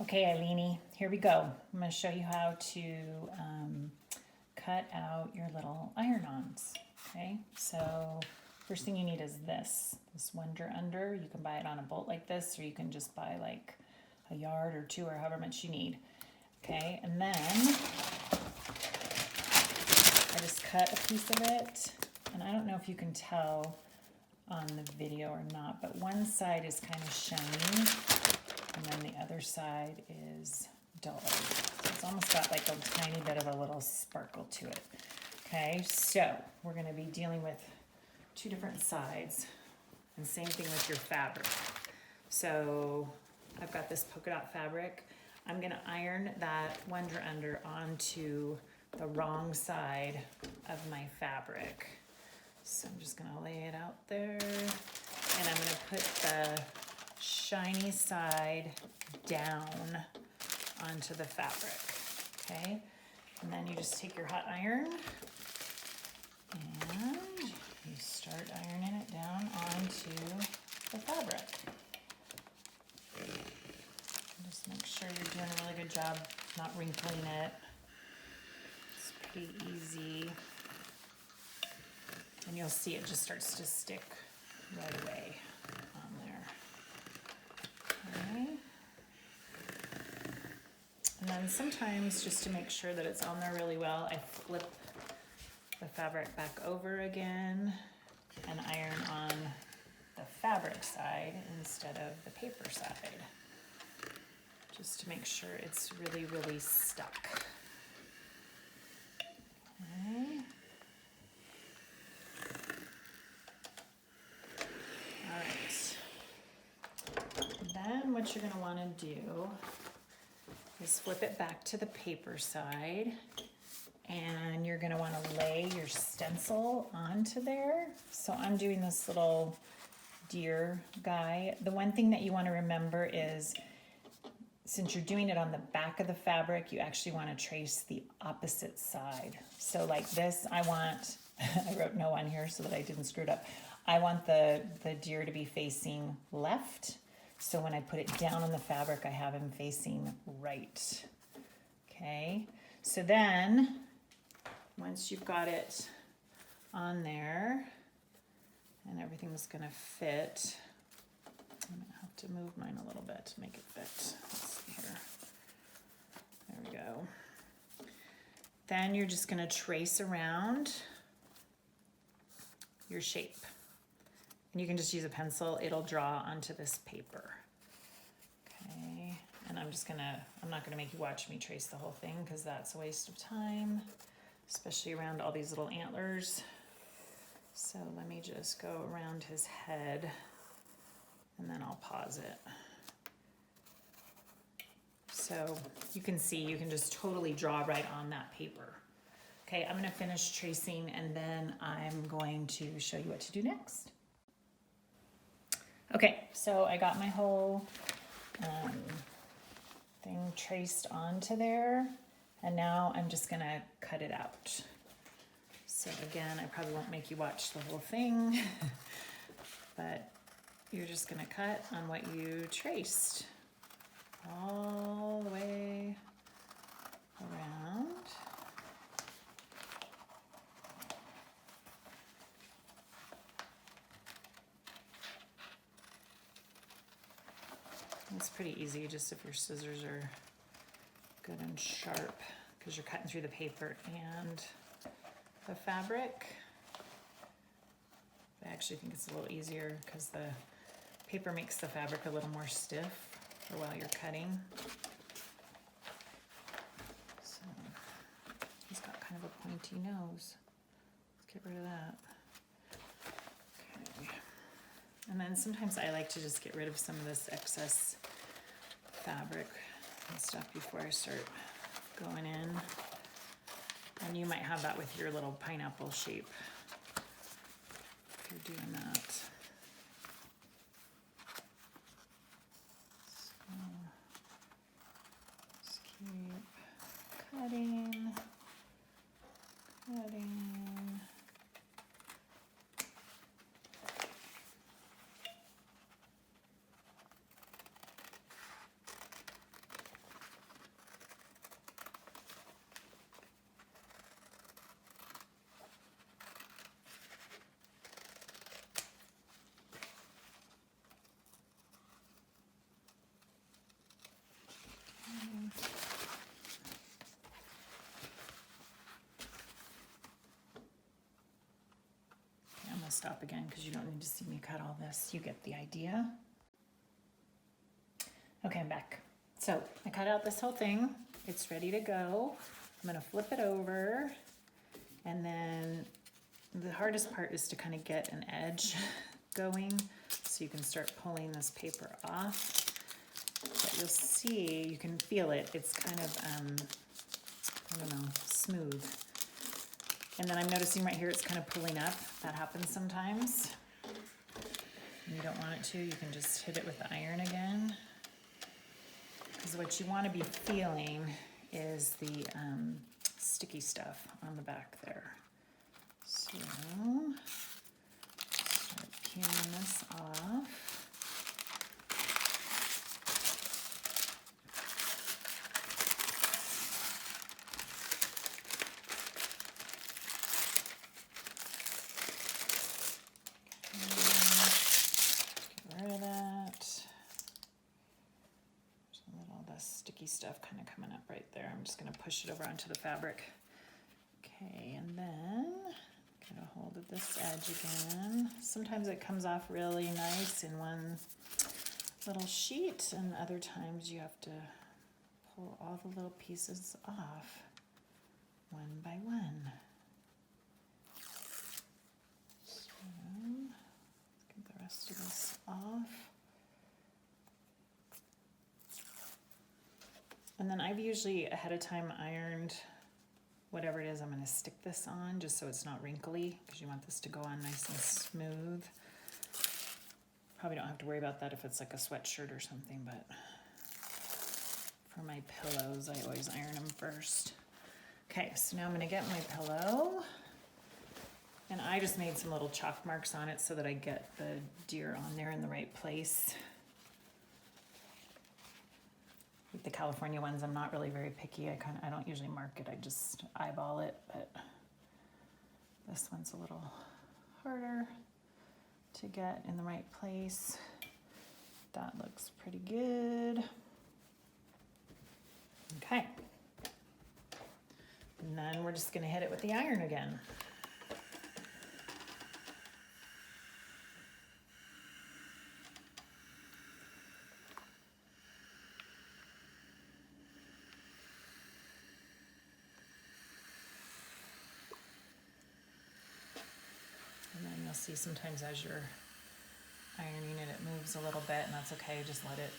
Okay, Eileenie, here we go. I'm going to show you how to cut out your little iron-ons. Okay, so first thing you need is this Wonder Under. You can buy it on a bolt like this, or you can just buy like a yard or two or however much you need. Okay, and then I just cut a piece of it, and I don't know if you can tell on the video or not, but one side is kind of shiny, and then the other side is dull. So it's almost got like a tiny bit of a little sparkle to it. Okay, so we're going to be dealing with two different sides, and same thing with your fabric. So I've got this polka dot fabric. I'm going to iron that Wonder Under onto the wrong side of my fabric. So I'm just going to lay it out there, and I'm going to put the shiny side down onto the fabric. Okay, and then you just take your hot iron and you start ironing it down onto the fabric. Just make sure you're doing a really good job not wrinkling it. It's pretty easy. And you'll see it just starts to stick right away on there. Okay. And then sometimes, just to make sure that it's on there really well, I flip the fabric back over again and iron on the fabric side instead of the paper side, just to make sure it's really, really stuck. Okay. All right. Then what you're going to want to do is flip it back to the paper side, and you're going to want to lay your stencil onto there. So I'm doing this little deer guy. The one thing that you want to remember is, since you're doing it on the back of the fabric, you actually want to trace the opposite side. So like this, I want, I wrote no on here so that I didn't screw it up. I want the deer to be facing left. So when I put it down on the fabric, I have him facing right. Okay, so then once you've got it on there and everything's gonna fit, I'm gonna have to move mine a little bit to make it fit. Let's see here. There we go. Then you're just gonna trace around your shape. And you can just use a pencil, it'll draw onto this paper. Okay, and I'm not gonna make you watch me trace the whole thing because that's a waste of time, especially around all these little antlers. So let me just go around his head and then I'll pause it. So you can see, you can just totally draw right on that paper. Okay, I'm gonna finish tracing and then I'm going to show you what to do next. Okay, so I got my whole thing traced onto there, and now I'm just gonna cut it out. So again, I probably won't make you watch the whole thing, but you're just gonna cut on what you traced all the way around. It's pretty easy, just if your scissors are good and sharp, because you're cutting through the paper and the fabric. I actually think it's a little easier because the paper makes the fabric a little more stiff for while you're cutting. So he's got kind of a pointy nose. Let's get rid of that. Okay. And then sometimes I like to just get rid of some of this excess fabric and stuff before I start going in. And you might have that with your little pineapple shape if you're doing that. So just keep cutting. I'll stop again because you don't need to see me cut all this. You get the idea. Okay, I'm back. So I cut out this whole thing. It's ready to go. I'm gonna flip it over, and then the hardest part is to kind of get an edge going so you can start pulling this paper off. But you'll see, you can feel it. It's kind of, I don't know, smooth. And then I'm noticing right here it's kind of pulling up. That happens sometimes. And you don't want it to, you can just hit it with the iron again. Because what you want to be feeling is the sticky stuff on the back there. So, start peeling this off. Get rid of that. All this sticky stuff kind of coming up right there. I'm just going to push it over onto the fabric. Okay, and then get a hold of this edge again. Sometimes it comes off really nice in one little sheet, and other times you have to pull all the little pieces off one by one. So, let's get the rest of this off. And then I've usually ahead of time ironed whatever it is I'm going to stick this on, just so it's not wrinkly, because you want this to go on nice and smooth. Probably don't have to worry about that if it's like a sweatshirt or something, but for my pillows, I always iron them first. Okay, so now I'm going to get my pillow, and I just made some little chalk marks on it so that I get the deer on there in the right place. With the California ones, I'm not really very picky. I don't usually mark it. I just eyeball it, but this one's a little harder to get in the right place. That looks pretty good. Okay. And then we're just gonna hit it with the iron again. You'll see sometimes as you're ironing it, it moves a little bit, and that's okay. Just let it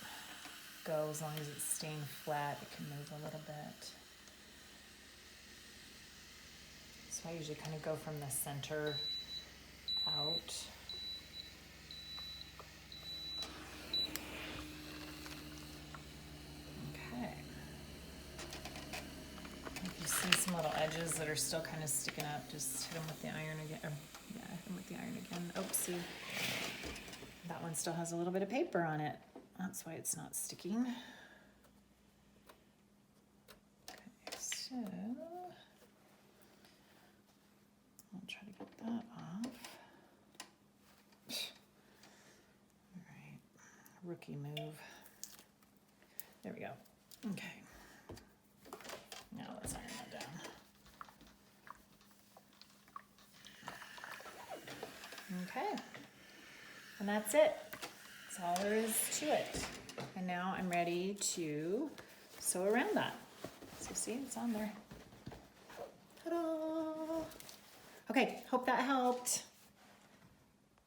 go. As long as it's staying flat, it can move a little bit. So I usually kind of go from the center out. Okay. If you see some little edges that are still kind of sticking up, just hit them with the iron again. Yeah, hit them with the iron again. Oopsie. That one still has a little bit of paper on it. That's why it's not sticking. Okay, so I'll try to get that off. All right, rookie move. There we go. Okay. Now let's iron that down. Okay, and that's it. That's all there is to it. And now I'm ready to sew around that. So see, it's on there. Ta-da! Okay, hope that helped.